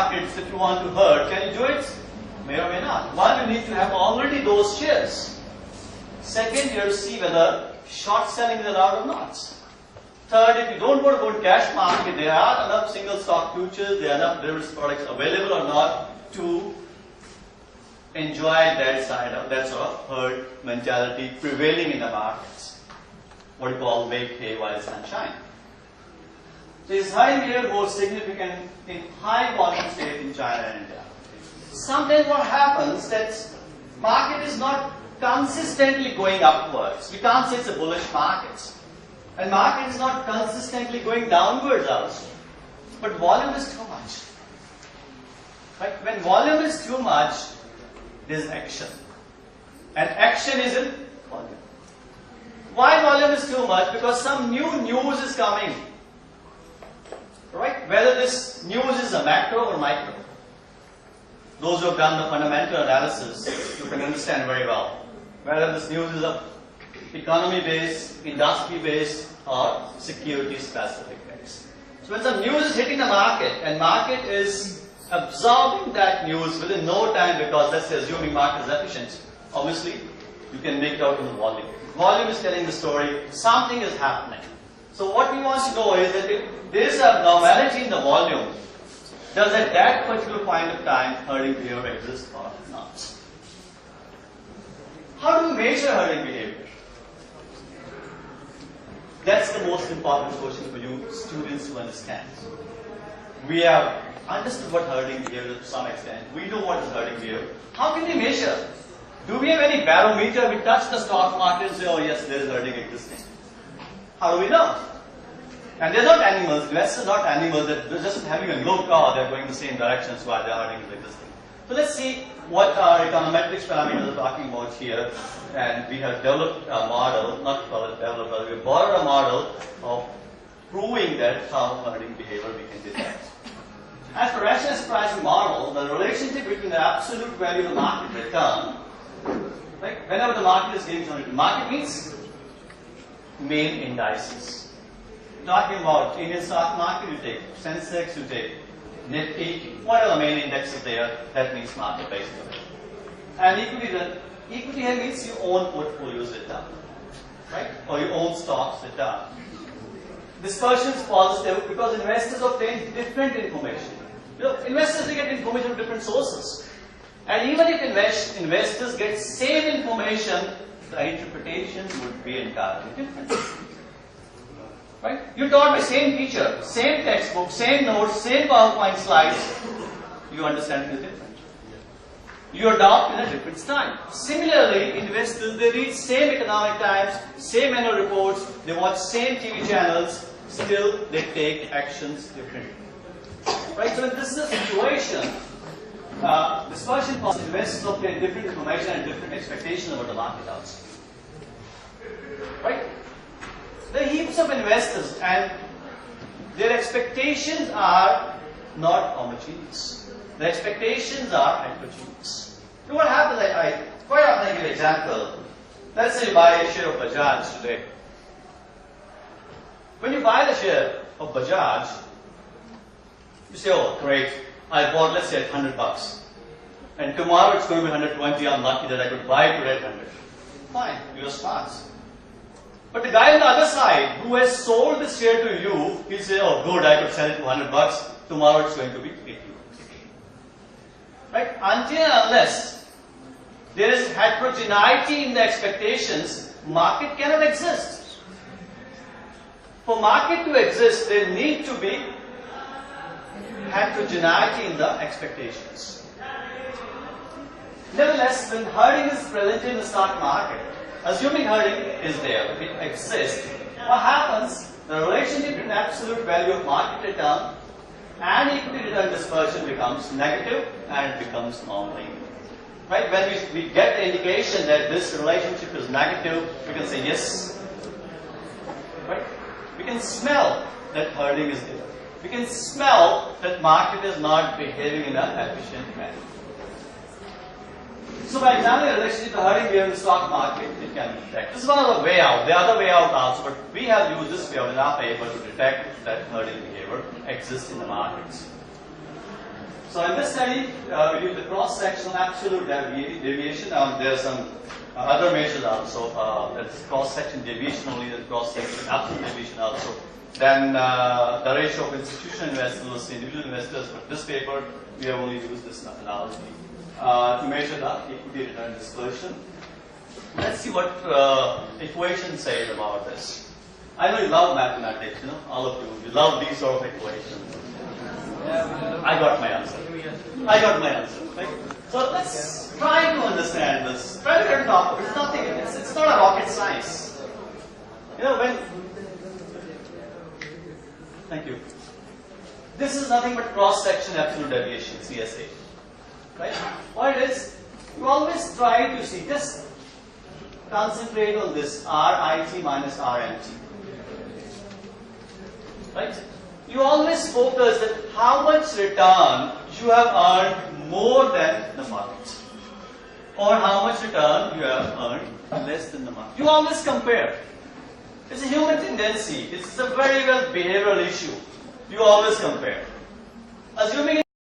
markets, if you want to herd, can you do it? May or may not. One, you need to have already those shares. Second, you have to see whether short selling is allowed or not. Third, if you don't want to go to cash market, there are enough single stock futures, there are enough derivatives products available or not to enjoy that side of that sort of herd mentality prevailing in the markets. What you call wait, hay while sunshine. So this herding behavior more significant in high volume state in China and India. Sometimes what happens that market is not consistently going upwards. We can't say it's a bullish market. And market is not consistently going downwards also. But volume is too much. Right? When volume is too much, there is action. And action is in volume. Why volume is too much? Because some new news is coming. Right? Whether this news is a macro or micro. Those who have done the fundamental analysis, you can understand very well. Whether this news is a economy-based, industry-based, or security-specific based. So when some news is hitting the market, and market is absorbing that news within no time, because let's say assuming market is efficient, obviously you can make it out in the volume. Volume is telling the story, something is happening. So what we want to know is that if there is a normality in the volume, does at that particular point of time herding behavior exist or not? How do we measure herding behavior? That's the most important question for you students to understand. We have understood what herding behavior is to some extent. We know what is herding behavior. How can we measure? Do we have any barometer? We touch the stock market and say, oh yes, there is herding existing. How do we know? And they're not animals. Investors are not animals that they're just having a look, oh, they're going the same direction, so why their herding is existing. So let's see what our econometrics parameters are talking about here. And we have developed a model, not call it developed, but we borrowed a model of proving that how herding behavior we can detect. As for rationalized pricing model, the relationship between the absolute value of the market return, right? Whenever the market is giving something, market means main indices. Talking about Indian stock market, you take Sensex, you take Nifty, whatever the main index is there, that means market basically. And equity here means you own portfolios return, right? Or you own stocks return. Dispersion is positive because investors obtain different information. You know, investors they get information from different sources. And even if investors get same information, the interpretation would be entirely different. Right? You're taught by same teacher, same textbook, same notes, same PowerPoint slides. You understand it is different. You adopt in a different style. Similarly, investors, they read same economic times, same annual reports, they watch same TV channels, still they take actions differently. Right? So if this is a situation, dispersion causes investors obtain different information and different expectations about the market also. Right? There are heaps of investors and their expectations are not homogeneous. The expectations are heterogeneous. So what happens, quite often I give an example. Let's say you buy a share of Bajaj today. When you buy the share of Bajaj, you say, oh great, I bought let's say at $100. And tomorrow it's going to be 120, I'm lucky that I could buy it today at 100. Fine, you're smart. But the guy on the other side who has sold this share to you, he'll say, oh good, I could sell it for $100, tomorrow it's going to be 80. Right? Until and unless there is heterogeneity in the expectations, market cannot exist. For market to exist, there need to be heterogeneity in the expectations. Nevertheless, when herding is present in the stock market, assuming herding is there, it exists, what happens? The relationship between absolute value of market return and equity return dispersion becomes negative and it becomes normally. Right? When we get the indication that this relationship is negative, we can say yes. Right? We can smell that herding is there. We can smell that market is not behaving in an efficient manner. So by examining the relationship to herding behavior in the stock market, it can be detected. This is one of the way out. The other way out also, but we have used this way out in our paper to detect that herding behavior exists in the markets. So in this study, we do the cross-sectional absolute deviation. There are some other measures also. That's cross-section deviation only, the cross-section absolute deviation also. Then the ratio of institutional investors to individual investors. But this paper, we have only used this methodology to measure the equity return dispersion. Let's see what equation says about this. I know you love mathematics, you know, all of you. You love these sort of equations. I got my answer. Right? So let's try to understand this. Try to get to talk. It's nothing. It's not a rocket science. You know when. Thank you. This is nothing but cross-section absolute deviation (CSA). Right? What it is? You always try to see. Just concentrate on this RIT minus RMT. Right? You always focus that how much return you have earned more than the market, or how much return you have earned less than the market. You always compare. It's a human tendency. It's a very well behavioral issue. You always compare. Assuming